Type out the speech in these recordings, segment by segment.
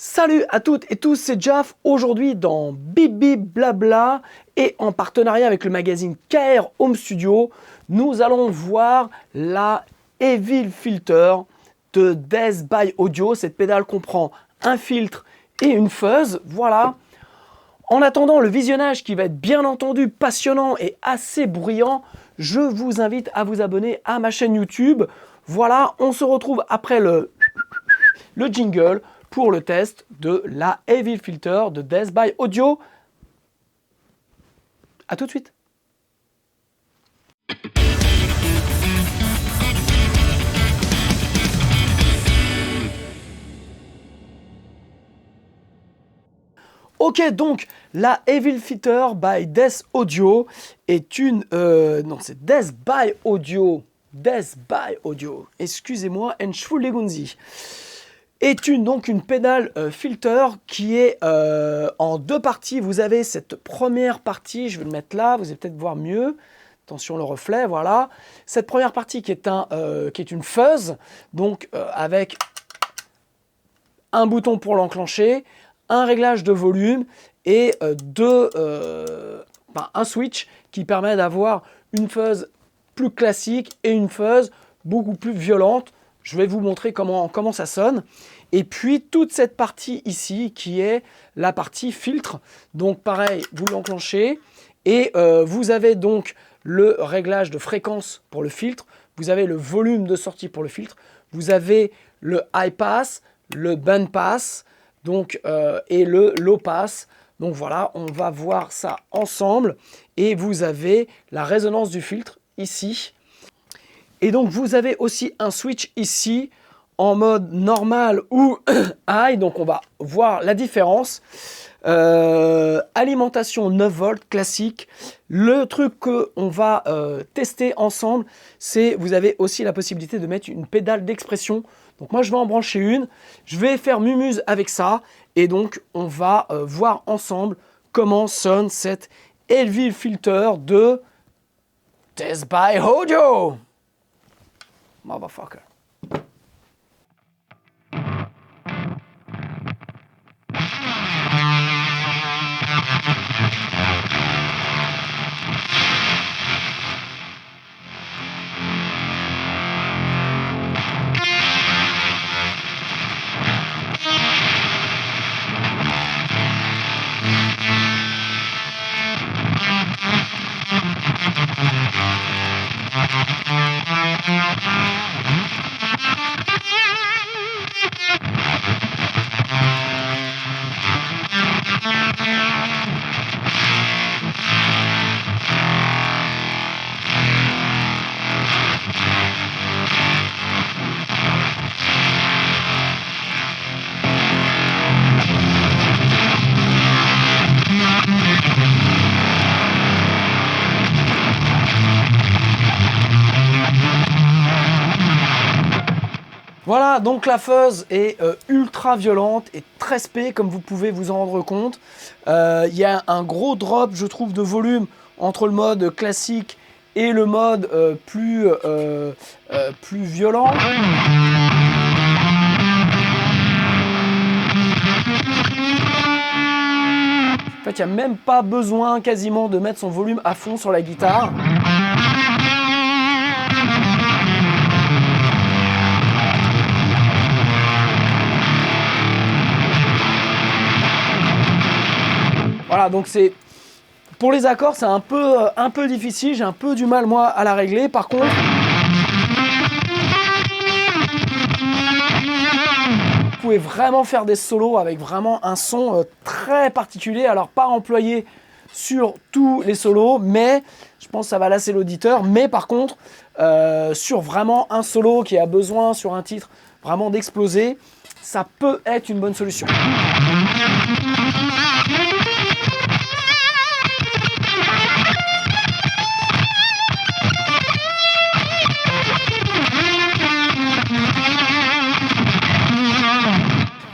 Salut à toutes et tous, c'est Jaf. Aujourd'hui dans Bibi Blabla et en partenariat avec le magazine KR Home Studio, nous allons voir la Evil Filter de Death by Audio. Cette pédale comprend un filtre et une fuzz. Voilà. En attendant le visionnage qui va être bien entendu passionnant et assez bruyant, je vous invite à vous abonner à ma chaîne YouTube. Voilà, on se retrouve après le jingle pour le test de la Evil Filter de Death by Audio. A tout de suite. Ok, donc la Evil Filter by Death Audio est une... non, c'est Death by Audio. Death by Audio. Excusez-moi, Entschuldigung. Est donc une pédale filter qui est en deux parties. Vous avez cette première partie, je vais le mettre là, vous allez peut-être voir mieux. Attention le reflet, voilà. Cette première partie qui est une fuzz, donc avec un bouton pour l'enclencher, un réglage de volume et un switch qui permet d'avoir une fuzz plus classique et une fuzz beaucoup plus violente. Je vais vous montrer comment ça sonne. Et puis toute cette partie ici qui est la partie filtre. Donc pareil, vous l'enclenchez et vous avez donc le réglage de fréquence pour le filtre. Vous avez le volume de sortie pour le filtre. Vous avez le high pass, le band pass donc, et le low pass. Donc voilà, on va voir ça ensemble. Et vous avez la résonance du filtre ici. Et donc vous avez aussi un switch ici en mode normal ou high, donc on va voir la différence. Alimentation 9 volts classique. Le truc qu'on va tester ensemble, c'est vous avez aussi la possibilité de mettre une pédale d'expression. Donc moi je vais en brancher une, je vais faire mumuse avec ça et donc on va voir ensemble comment sonne cette Evil Filter de Death by Audio. Motherfucker. Voilà, donc la fuzz est ultra violente et très spé, comme vous pouvez vous en rendre compte. Il y a un gros drop, je trouve, de volume entre le mode classique et le mode plus violent. En fait, il n'y a même pas besoin quasiment de mettre son volume à fond sur la guitare. Voilà, donc c'est pour les accords, c'est un peu difficile. J'ai un peu du mal moi à la régler. Par contre, vous pouvez vraiment faire des solos avec vraiment un son très particulier. Alors pas employé sur tous les solos, mais je pense que ça va lasser l'auditeur. Mais par contre, sur vraiment un solo qui a besoin sur un titre vraiment d'exploser, ça peut être une bonne solution.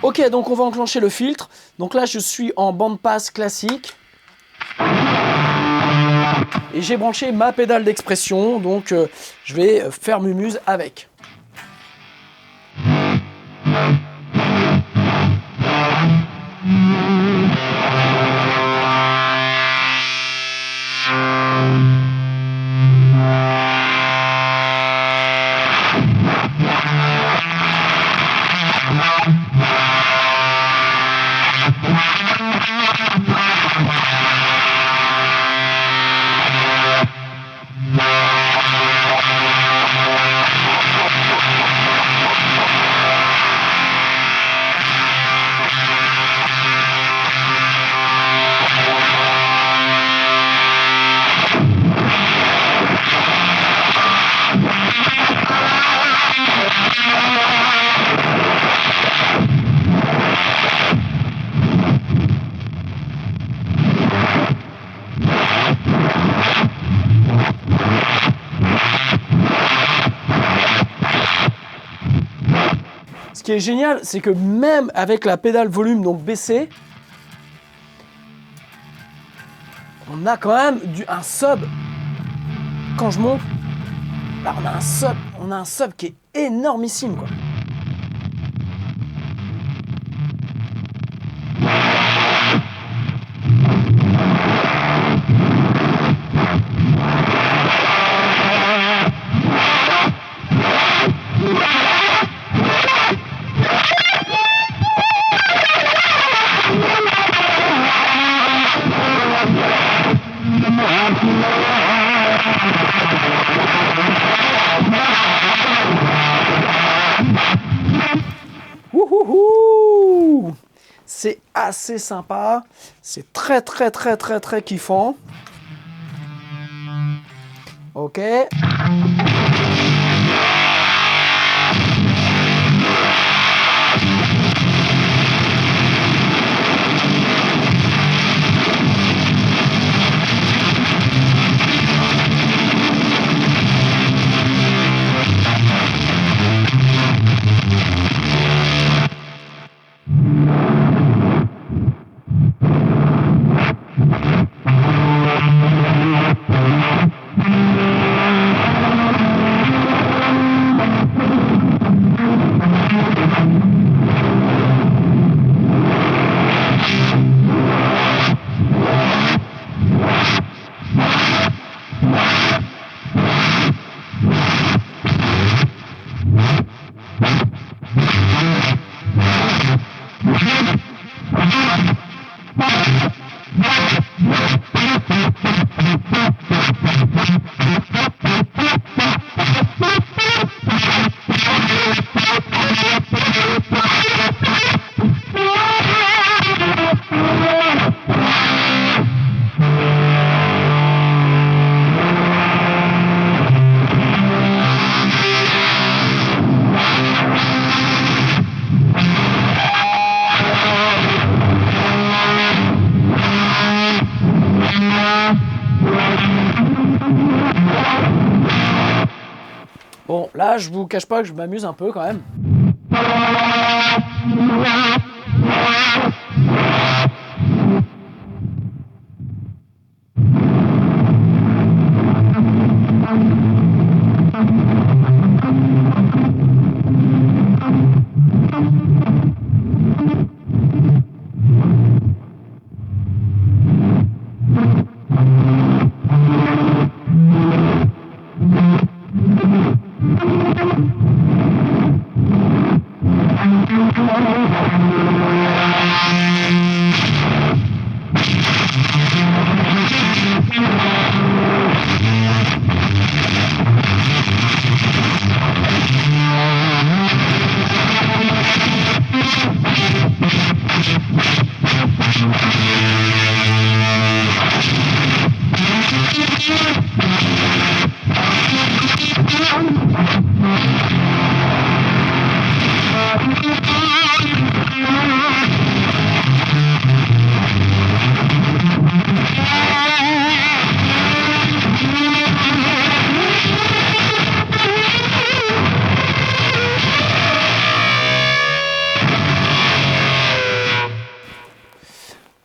Ok, donc on va enclencher le filtre. Donc là, je suis en band pass classique. Et j'ai branché ma pédale d'expression. Donc, je vais faire mumuse avec. qui est génial, c'est que même avec la pédale volume donc baissée, on a quand même un sub. Quand je monte, là on a un sub qui est énormissime, quoi. Wouhouhou! C'est assez sympa, c'est très kiffant. Ok. Bon, là, je vous cache pas que je m'amuse un peu quand même.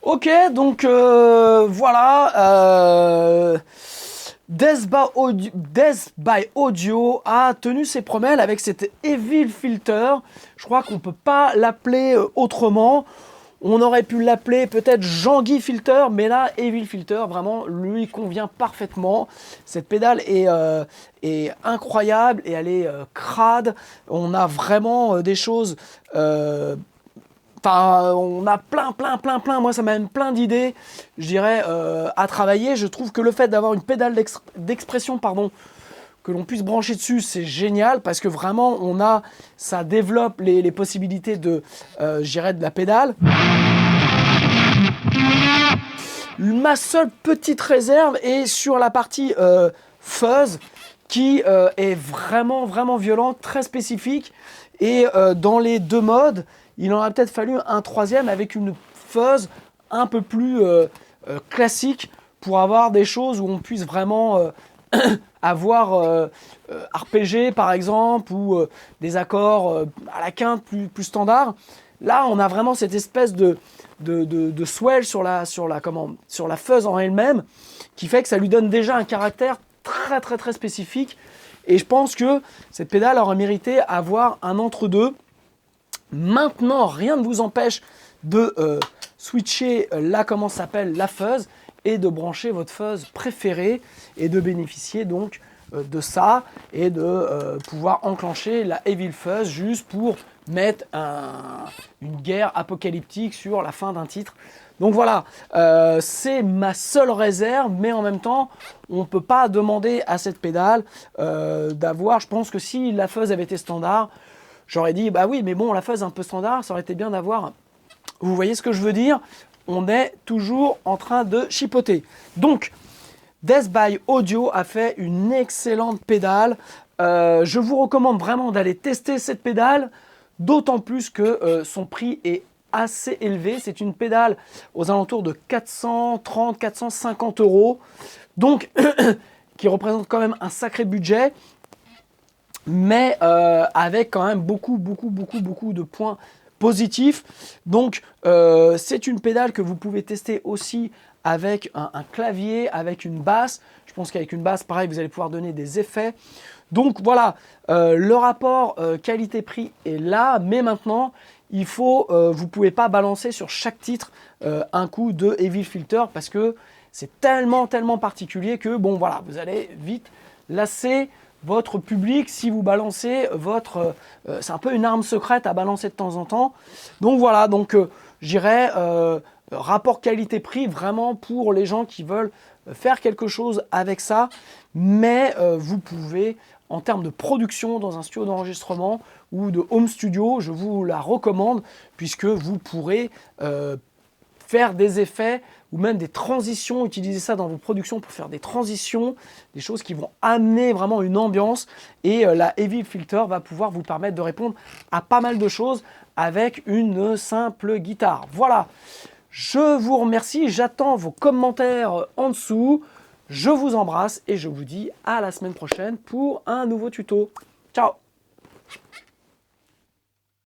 Ok, donc voilà, Death by Audio a tenu ses promesses avec cet Evil Filter. Je crois qu'on ne peut pas l'appeler autrement. On aurait pu l'appeler peut-être Jean-Guy Filter, mais là, Evil Filter, vraiment, lui convient parfaitement. Cette pédale est incroyable et elle est crade. On a vraiment des choses... Enfin, on a plein, moi ça m'a même plein d'idées, je dirais, à travailler. Je trouve que le fait d'avoir une pédale d'expression, pardon, que l'on puisse brancher dessus, c'est génial parce que vraiment, ça développe les possibilités de, je dirais, de la pédale. Ma seule petite réserve est sur la partie fuzz qui est vraiment violente, très spécifique. Et dans les deux modes, il en a peut-être fallu un troisième avec une fuzz un peu plus classique pour avoir des choses où on puisse vraiment avoir arpégé par exemple, ou des accords à la quinte plus standard. Là, on a vraiment cette espèce de swell sur la fuzz en elle-même, qui fait que ça lui donne déjà un caractère très spécifique. Et je pense que cette pédale aurait mérité avoir un entre-deux. Maintenant, rien ne vous empêche de switcher la fuzz, et de brancher votre fuzz préférée et de bénéficier donc de ça et de pouvoir enclencher la Evil Fuzz juste pour mettre une guerre apocalyptique sur la fin d'un titre. Donc voilà, c'est ma seule réserve, mais en même temps, on ne peut pas demander à cette pédale d'avoir, je pense que si la fuzz avait été standard, j'aurais dit, bah oui, mais bon, la fuzz un peu standard, ça aurait été bien d'avoir... Vous voyez ce que je veux dire? On est toujours en train de chipoter. Donc, Death by Audio a fait une excellente pédale. Je vous recommande vraiment d'aller tester cette pédale, d'autant plus que son prix est assez élevé. C'est une pédale aux alentours de 430-450 €, donc qui représente quand même un sacré budget, mais avec quand même beaucoup de points positif. Donc c'est une pédale que vous pouvez tester aussi avec un clavier, avec une basse. Je pense qu'avec une basse, pareil, vous allez pouvoir donner des effets. Donc voilà, le rapport qualité-prix est là, mais maintenant, il faut, vous ne pouvez pas balancer sur chaque titre un coup de Evil Filter, parce que c'est tellement particulier que bon voilà, vous allez vite lasser votre public si vous balancez votre... c'est un peu une arme secrète à balancer de temps en temps. Donc voilà, donc j'irais rapport qualité-prix vraiment pour les gens qui veulent faire quelque chose avec ça. Mais vous pouvez, en termes de production dans un studio d'enregistrement ou de home studio, je vous la recommande, puisque vous pourrez faire des effets ou même des transitions, utiliser ça dans vos productions pour faire des transitions, des choses qui vont amener vraiment une ambiance, et la Evil Filter va pouvoir vous permettre de répondre à pas mal de choses avec une simple guitare. Voilà, je vous remercie, j'attends vos commentaires en dessous, je vous embrasse et je vous dis à la semaine prochaine pour un nouveau tuto. Ciao!